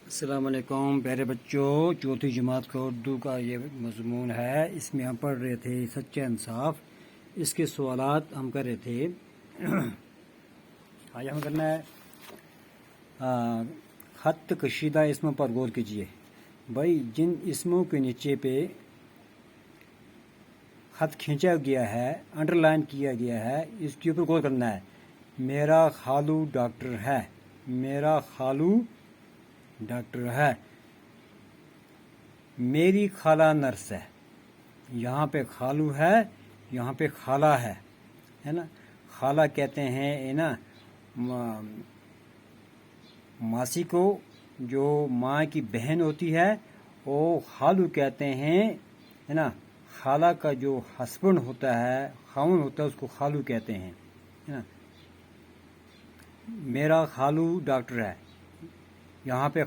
السلام علیکم پیارے بچوں، چوتھی جماعت کا اردو کا یہ مضمون ہے۔ اس میں ہم پڑھ رہے تھے سچا انصاف، اس کے سوالات ہم کر رہے تھے۔ آج ہم کرنا ہے خط کشیدہ اسموں پر غور کیجیے۔ بھائی جن اسموں کے نیچے پہ خط کھینچا گیا ہے، انڈر لائن کیا گیا ہے، اس کے اوپر غور کرنا ہے۔ میرا خالو ڈاکٹر ہے، میرا خالو ڈاکٹر ہے۔ میری خالہ نرس ہے، یہاں پہ خالو ہے، یہاں پہ خالہ ہے نا۔ خالہ کہتے ہیں نا ماسی کو، جو ماں کی بہن ہوتی ہے، وہ خالو کہتے ہیں ہے نا۔ خالہ کا جو ہسبینڈ ہوتا ہے، خاوند ہوتا ہے، اس کو خالو کہتے ہیں ہے نا۔ میرا خالو ڈاکٹر ہے، یہاں پہ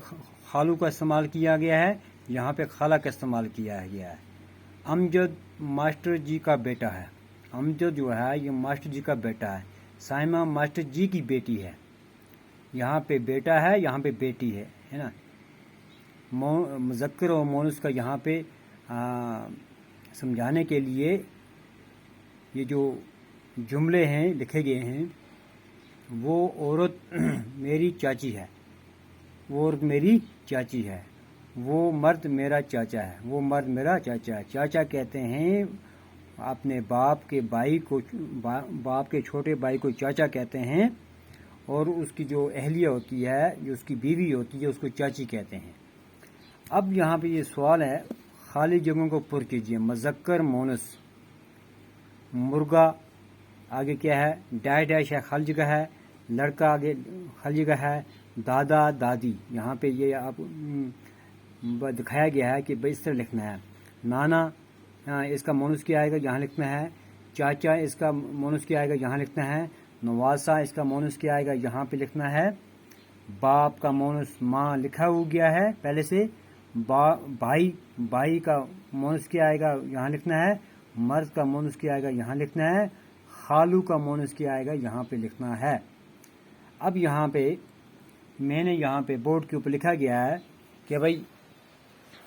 خالو کا استعمال کیا گیا ہے، یہاں پہ خالہ کا استعمال کیا گیا ہے۔ امجد ماسٹر جی کا بیٹا ہے، امجد جو ہے یہ ماسٹر جی کا بیٹا ہے۔ سائمہ ماسٹر جی کی بیٹی ہے، یہاں پہ بیٹا ہے، یہاں پہ بیٹی ہے نا۔ مذکر و مؤنث کا یہاں پہ سمجھانے کے لیے یہ جو جملے ہیں لکھے گئے ہیں، وہ عورت میری چاچی ہے، وہ عورت میری چاچی ہے، وہ مرد میرا چاچا ہے، وہ مرد میرا چاچا ہے۔ چاچا کہتے ہیں اپنے باپ کے بھائی کو، باپ کے چھوٹے بھائی کو چاچا کہتے ہیں، اور اس کی جو اہلیہ ہوتی ہے، جو اس کی بیوی ہوتی ہے، اس کو چاچی کہتے ہیں۔ اب یہاں پہ یہ سوال ہے، خالی جگہوں کو پر کیجیے۔ مذکر مؤنث، مرغا آگے کیا ہے؟ ڈیش ڈیش ہے، خالی جگہ ہے۔ لڑکا آگے خالی جگہ ہے۔ دادا دادی، یہاں پہ یہ آپ دکھایا گیا ہے کہ بھائی اس طرح لکھنا ہے۔ نانا اس کا مؤنث کیا آئے گا، یہاں لکھنا ہے۔ چاچا اس کا مؤنث کیا آئے گا، یہاں لکھنا ہے۔ نواسا اس کا مؤنث کیا آئے گا، یہاں پہ لکھنا ہے۔ باپ کا مؤنث ماں لکھا ہو گیا ہے پہلے سے۔ بھائی کا مؤنث کیا آئے گا، یہاں لکھنا ہے۔ مرد کا مؤنث کیا آئے گا، یہاں لکھنا ہے۔ خالو کا مؤنث کیا آئے گا، یہاں پہ لکھنا ہے۔ اب یہاں پہ میں نے یہاں پہ بورڈ کے اوپر لکھا گیا ہے کہ بھائی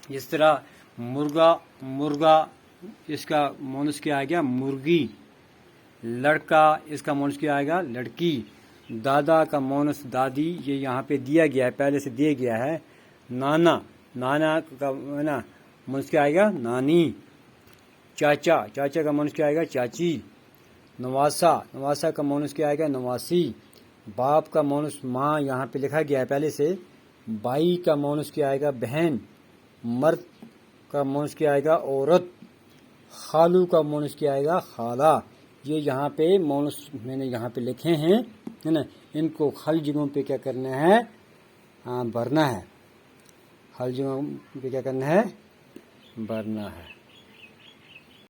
جس طرح مرغا اس کا مؤنث کیا آئے گا، مرغی۔ لڑکا اس کا مؤنث کیا آئے گا، لڑکی۔ دادا کا مؤنث دادی، یہ یہاں پہ دیا گیا ہے، پہلے سے دیا گیا ہے۔ نانا کا نا مؤنث کیا آئے گا، نانی۔ چاچا کا مؤنث کیا آئے گا، چاچی۔ نواسا کا مؤنث کیا آئے گا، نواسی۔ باپ کا مؤنث ماں، یہاں پہ لکھا گیا ہے پہلے سے۔ بھائی کا مؤنث کیا آئے گا، بہن۔ مرد کا مؤنث کیا آئے گا، عورت۔ خالو کا مؤنث کیا آئے گا، خالہ۔ یہ یہاں پہ مؤنث میں نے یہاں پہ لکھے ہیں ہے نا۔ ان کو خالی جگہوں پہ کیا کرنا ہے، بھرنا ہے۔ خالی جگہوں پہ کیا کرنا ہے، بھرنا ہے۔